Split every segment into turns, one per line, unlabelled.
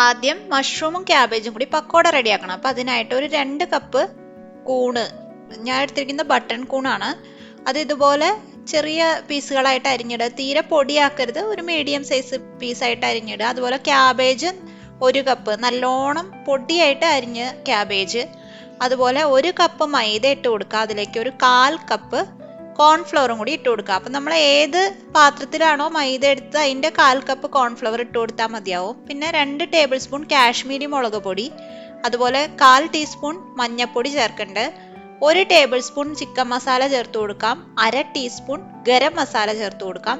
ആദ്യം മഷ്റൂമും ക്യാബേജും കൂടി പക്കോട റെഡിയാക്കണം. അപ്പം അതിനായിട്ട് ഒരു 2 കപ്പ് കൂണ്, ഞാൻ എടുത്തിരിക്കുന്ന ബട്ടൺ കൂണാണ്. അത് ഇതുപോലെ ചെറിയ പീസുകളായിട്ട് അരിഞ്ഞിടുക. തീരെ പൊടിയാക്കരുത്, ഒരു മീഡിയം സൈസ് പീസായിട്ട് അരിഞ്ഞിടുക. അതുപോലെ ക്യാബേജ് 1 കപ്പ് നല്ലോണം പൊടിയായിട്ട് അരിഞ്ഞ് ക്യാബേജ്. അതുപോലെ 1 കപ്പ് മൈദ ഇട്ട് കൊടുക്കുക. അതിലേക്ക് ഒരു 1/4 കപ്പ് കോൺഫ്ലവറും കൂടി ഇട്ട് കൊടുക്കുക. അപ്പം നമ്മൾ ഏത് പാത്രത്തിലാണോ മൈദ എടുത്ത് അതിൻ്റെ 1/4 കപ്പ് കോൺഫ്ലവർ ഇട്ട് കൊടുത്താൽ മതിയാവും. പിന്നെ 2 ടേബിൾ സ്പൂൺ കാശ്മീരി മുളക് പൊടി, അതുപോലെ 1/4 ടീസ്പൂൺ മഞ്ഞൾപ്പൊടി ചേർക്കുന്നുണ്ട്. 1 ടേബിൾ സ്പൂൺ ചിക്കൻ മസാല ചേർത്ത് കൊടുക്കാം. 1/2 ടീസ്പൂൺ ഗരം മസാല ചേർത്ത് കൊടുക്കാം.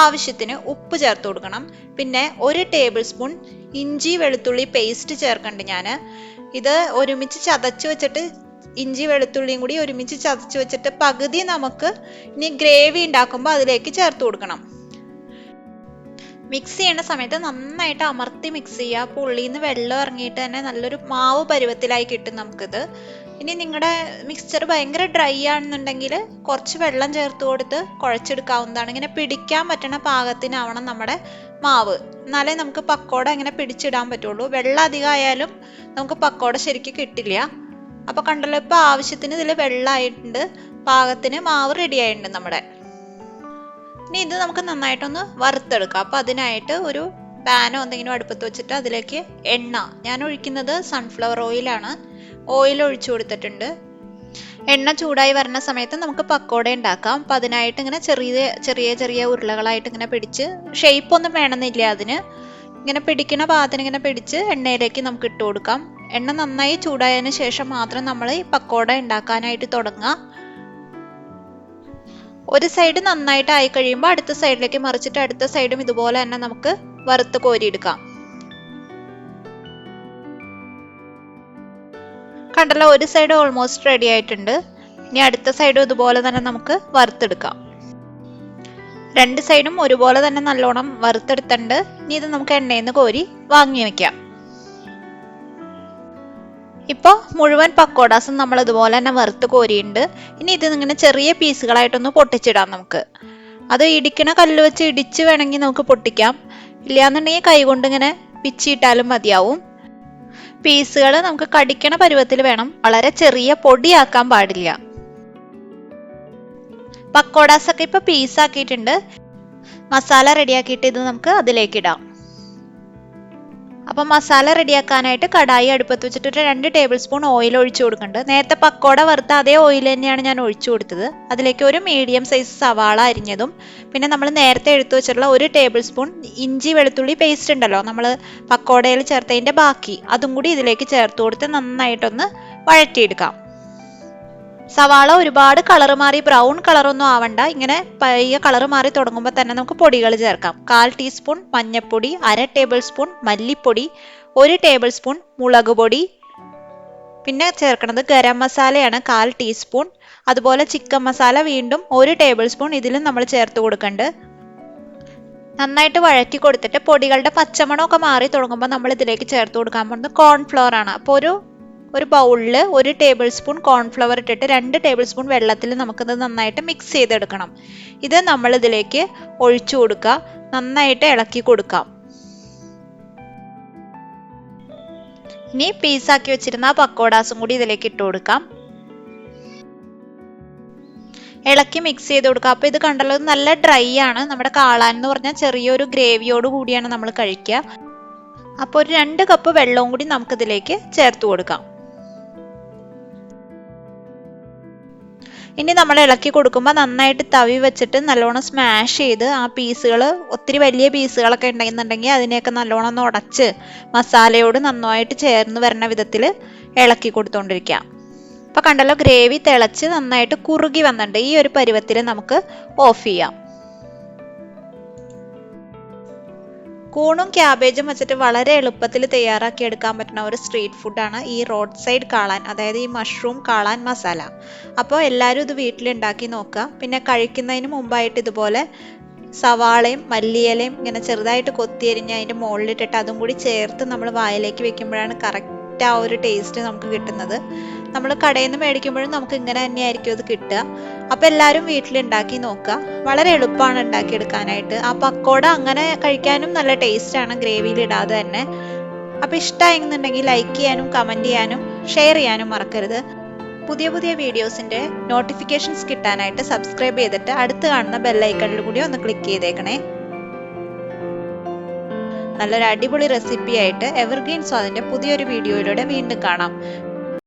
ആവശ്യത്തിന് ഉപ്പ് ചേർത്ത് കൊടുക്കണം. പിന്നെ 1 ടേബിൾ സ്പൂൺ ഇഞ്ചി വെളുത്തുള്ളി പേസ്റ്റ് ചേർക്കുന്നുണ്ട് ഞാൻ. ഇത് ഒരുമിച്ച് ചതച്ച് വെച്ചിട്ട്, ഇഞ്ചി വെളുത്തുള്ളിയും കൂടി ഒരുമിച്ച് ചതച്ച് വെച്ചിട്ട് പകുതി നമുക്ക് ഇനി ഗ്രേവി ഉണ്ടാക്കുമ്പോൾ അതിലേക്ക് ചേർത്ത് കൊടുക്കണം. മിക്സ് ചെയ്യുന്ന സമയത്ത് നന്നായിട്ട് അമർത്തി മിക്സ് ചെയ്യുക. അപ്പോൾ ഉള്ളിൽ നിന്ന് വെള്ളം ഇറങ്ങിയിട്ട് തന്നെ നല്ലൊരു മാവ് പരുവത്തിലായി കിട്ടും നമുക്കിത്. ഇനി നിങ്ങളുടെ മിക്സ്ചർ ഭയങ്കര ഡ്രൈ ആണെന്നുണ്ടെങ്കിൽ കുറച്ച് വെള്ളം ചേർത്ത് കൊടുത്ത് കുഴച്ചെടുക്കാവുന്നതാണ്. ഇങ്ങനെ പിടിക്കാൻ പറ്റണ പാകത്തിനാവണം നമ്മുടെ മാവ്, എന്നാലേ നമുക്ക് പക്കോട ഇങ്ങനെ പിടിച്ചിടാൻ പറ്റുള്ളൂ. വെള്ളം അധികം ആയാലും നമുക്ക് പക്കോട ശരിക്കും കിട്ടില്ല. അപ്പോൾ കണ്ടല്ലോ, ഇപ്പോൾ ആവശ്യത്തിന് ഇതിൽ വെള്ളമായിട്ടുണ്ട്, പാകത്തിന് മാവ് റെഡി ആയിട്ടുണ്ട് നമ്മുടെ. ഇനി ഇത് നമുക്ക് നന്നായിട്ടൊന്ന് വറുത്തെടുക്കാം. അപ്പോൾ അതിനായിട്ട് ഒരു പാനോ എന്തെങ്കിലും അടുപ്പത്ത് വെച്ചിട്ട് അതിലേക്ക് എണ്ണ, ഞാൻ ഒഴിക്കുന്നത് സൺഫ്ലവർ ഓയിലാണ്. ഓയിൽ ഒഴിച്ചു കൊടുത്തിട്ടുണ്ട്. എണ്ണ ചൂടായി വരുന്ന സമയത്ത് നമുക്ക് പക്കോട ഉണ്ടാക്കാം. അപ്പം അതിനായിട്ട് ഇങ്ങനെ ചെറിയ ചെറിയ ഉരുളകളായിട്ട് ഇങ്ങനെ പിടിച്ച്, ഷേപ്പ് ഒന്നും വേണമെന്നില്ല അതിന്, ഇങ്ങനെ പിടിക്കണ പാകത്തിന് ഇങ്ങനെ പിടിച്ച് എണ്ണയിലേക്ക് നമുക്ക് ഇട്ട് കൊടുക്കാം. എണ്ണ നന്നായി ചൂടായതിനു ശേഷം മാത്രം നമ്മൾ ഈ പക്കോട ഉണ്ടാക്കാനായിട്ട് തുടങ്ങുക. ഒരു സൈഡ് നന്നായിട്ട് ആയി കഴിയുമ്പോൾ അടുത്ത സൈഡിലേക്ക് മറിച്ചിട്ട് അടുത്ത സൈഡും ഇതുപോലെ തന്നെ നമുക്ക് വറുത്ത് കോരിയെടുക്കാം. കണ്ടല്ലോ, ഒരു സൈഡ് ഓൾമോസ്റ്റ് റെഡി ആയിട്ടുണ്ട്. ഇനി അടുത്ത സൈഡും ഇതുപോലെ തന്നെ നമുക്ക് വറുത്തെടുക്കാം. 2 സൈഡും ഒരുപോലെ തന്നെ നല്ലോണം വറുത്തെടുത്തിട്ടുണ്ട്. ഇനി ഇത് നമുക്ക് എണ്ണയിൽ നിന്ന് കോരി വാങ്ങി വെക്കാം. ഇപ്പോൾ മുഴുവൻ പക്കോടാസും നമ്മൾ ഇതുപോലെ തന്നെ വറുത്ത് കോരിയുണ്ട്. ഇനി ഇത് ഇങ്ങനെ ചെറിയ പീസുകളായിട്ടൊന്ന് പൊട്ടിച്ചിടാം നമുക്ക്. അത് ഇടിക്കണ കല്ല് വെച്ച് ഇടിച്ച് വേണമെങ്കിൽ നമുക്ക് പൊട്ടിക്കാം, ഇല്ലാന്നുണ്ടെങ്കിൽ കൈ കൊണ്ട് ഇങ്ങനെ പിച്ചിയിട്ടാലും മതിയാവും. പീസുകൾ നമുക്ക് കടിക്കണ പരുവത്തിൽ വേണം, വളരെ ചെറിയ പൊടിയാക്കാൻ പാടില്ല. പക്കോടാസൊക്കെ ഇപ്പൊ പീസാക്കിയിട്ടുണ്ട്. മസാല റെഡിയാക്കിയിട്ട് ഇത് നമുക്ക് അതിലേക്ക് ഇടാം. അപ്പം മസാല റെഡിയാക്കാനായിട്ട് കടായി അടുപ്പത്ത് വെച്ചിട്ട് 2 ടേബിൾ സ്പൂൺ ഓയിൽ ഒഴിച്ചു കൊടുക്കുന്നുണ്ട്. നേരത്തെ പക്കോട വറുത്ത അതേ ഓയിൽ തന്നെയാണ് ഞാൻ ഒഴിച്ചു കൊടുത്തത്. അതിലേക്ക് ഒരു മീഡിയം സൈസ് സവാള അരിഞ്ഞതും, പിന്നെ നമ്മൾ നേരത്തെ എടുത്തു വെച്ചിട്ടുള്ള 1 ടേബിൾ സ്പൂൺ ഇഞ്ചി വെളുത്തുള്ളി പേസ്റ്റ് ഉണ്ടല്ലോ, നമ്മൾ പക്കോടയിൽ ചേർത്തതിൻ്റെ ബാക്കി, അതും കൂടി ഇതിലേക്ക് ചേർത്ത് കൊടുത്ത് നന്നായിട്ടൊന്ന് വഴറ്റിയെടുക്കാം. സവാള ഒരുപാട് കളർ മാറി ബ്രൗൺ കളറൊന്നും ആവണ്ട. ഇങ്ങനെ പയ്യെ കളർ മാറി തുടങ്ങുമ്പോൾ തന്നെ നമുക്ക് പൊടികൾ ചേർക്കാം. 1/4 ടീസ്പൂൺ മഞ്ഞൾപ്പൊടി, 1/2 ടേബിൾ സ്പൂൺ മല്ലിപ്പൊടി, 1 ടേബിൾ സ്പൂൺ മുളക് പൊടി, പിന്നെ ചേർക്കുന്നത് ഗരം മസാലയാണ് 1/4 ടീസ്പൂൺ. അതുപോലെ ചിക്കൻ മസാല വീണ്ടും 1 ടേബിൾ സ്പൂൺ ഇതിലും നമ്മൾ ചേർത്ത് കൊടുക്കുന്നുണ്ട്. നന്നായിട്ട് വഴറ്റി കൊടുത്തിട്ട് പൊടികളുടെ പച്ചമണമൊക്കെ മാറി തുടങ്ങുമ്പോൾ നമ്മൾ ഇതിലേക്ക് ചേർത്ത് കൊടുക്കാൻ പോകുന്നത് കോൺഫ്ലവർ ആണ്. അപ്പോൾ ഒരു ബൗളിൽ 1 ടേബിൾ സ്പൂൺ കോൺഫ്ലവർ ഇട്ടിട്ട് 2 ടേബിൾ സ്പൂൺ വെള്ളത്തിൽ നമുക്കിത് നന്നായിട്ട് മിക്സ് ചെയ്തെടുക്കണം. ഇത് നമ്മൾ ഇതിലേക്ക് ഒഴിച്ചു കൊടുക്കുക, നന്നായിട്ട് ഇളക്കി കൊടുക്കാം. ഇനി പീസാക്കി വെച്ചിരുന്ന പക്കോടാസും കൂടി ഇതിലേക്ക് ഇട്ട് കൊടുക്കാം. ഇളക്കി മിക്സ് ചെയ്ത് കൊടുക്കുക. അപ്പോൾ ഇത് കണ്ടല്ലോ, നല്ല ഡ്രൈ ആണ്. നമ്മുടെ കാളാൻ എന്ന് പറഞ്ഞാൽ ചെറിയൊരു ഗ്രേവിയോട് കൂടിയാണ് നമ്മൾ കഴിക്കുക. അപ്പോൾ ഒരു 2 കപ്പ് വെള്ളവും കൂടി നമുക്കിതിലേക്ക് ചേർത്ത് കൊടുക്കാം. ഇനി നമ്മൾ ഇളക്കി കൊടുക്കുമ്പോൾ നന്നായിട്ട് തവി വെച്ചിട്ട് നല്ലോണം സ്മാഷ് ചെയ്ത് ആ പീസുകൾ, ഒത്തിരി വലിയ പീസുകളൊക്കെ ഉണ്ടെന്നുണ്ടെങ്കിൽ അതിനെയൊക്കെ നല്ലോണം ഒന്ന് ഉടച്ച് മസാലയോട് നന്നായിട്ട് ചേർന്ന് വരുന്ന വിധത്തിൽ ഇളക്കി കൊടുത്തുകൊണ്ടിരിക്കുക. അപ്പോൾ കണ്ടല്ലോ, ഗ്രേവി തിളച്ച് നന്നായിട്ട് കുറുകി വന്നിട്ടുണ്ട്. ഈ ഒരു പരുവത്തിൽ നമുക്ക് ഓഫ് ചെയ്യാം. കൂണും ക്യാബേജും വെച്ചിട്ട് വളരെ എളുപ്പത്തിൽ തയ്യാറാക്കി എടുക്കാൻ പറ്റുന്ന ഒരു സ്ട്രീറ്റ് ഫുഡാണ് ഈ റോഡ് സൈഡ് കാളാൻ, അതായത് ഈ മഷ്റൂം കാളാൻ മസാല. അപ്പോൾ എല്ലാവരും ഇത് വീട്ടിലുണ്ടാക്കി നോക്കുക. പിന്നെ കഴിക്കുന്നതിന് മുമ്പായിട്ട് ഇതുപോലെ സവാളയും മല്ലിയിലയും ഇങ്ങനെ ചെറുതായിട്ട് കൊത്തിയരിഞ്ഞ് അതിൻ്റെ മുകളിലിട്ടിട്ട് അതും കൂടി ചേർത്ത് നമ്മൾ വായിലേക്ക് വെക്കുമ്പോഴാണ് കറക്റ്റ് ആ ഒരു ടേസ്റ്റ് നമുക്ക് കിട്ടുന്നത്. നമ്മൾ കടയിൽ നിന്ന് മേടിക്കുമ്പോഴും നമുക്ക് ഇങ്ങനെ തന്നെയായിരിക്കും അത് കിട്ടുക. അപ്പോൾ എല്ലാവരും വീട്ടിലുണ്ടാക്കി നോക്കുക. വളരെ എളുപ്പമാണ് ഉണ്ടാക്കിയെടുക്കാനായിട്ട്. ആ പക്കോട അങ്ങനെ കഴിക്കാനും നല്ല ടേസ്റ്റാണ്, ഗ്രേവിയിൽ ഇടാതെ തന്നെ. അപ്പോൾ ഇഷ്ടമായെന്നുണ്ടെങ്കിൽ ലൈക്ക് ചെയ്യാനും കമൻറ്റ് ചെയ്യാനും ഷെയർ ചെയ്യാനും മറക്കരുത്. പുതിയ പുതിയ വീഡിയോസിൻ്റെ നോട്ടിഫിക്കേഷൻസ് കിട്ടാനായിട്ട് സബ്സ്ക്രൈബ് ചെയ്തിട്ട് അടുത്ത് കാണുന്ന ബെല്ലൈക്കണിൽ കൂടി ഒന്ന് ക്ലിക്ക് ചെയ്തേക്കണേ. നല്ലൊരു അടിപൊളി റെസിപ്പി ആയിട്ട് എവർഗ്രീൻ സ്വാദിൻ്റെ പുതിയൊരു വീഡിയോയിലൂടെ വീണ്ടും കാണാം.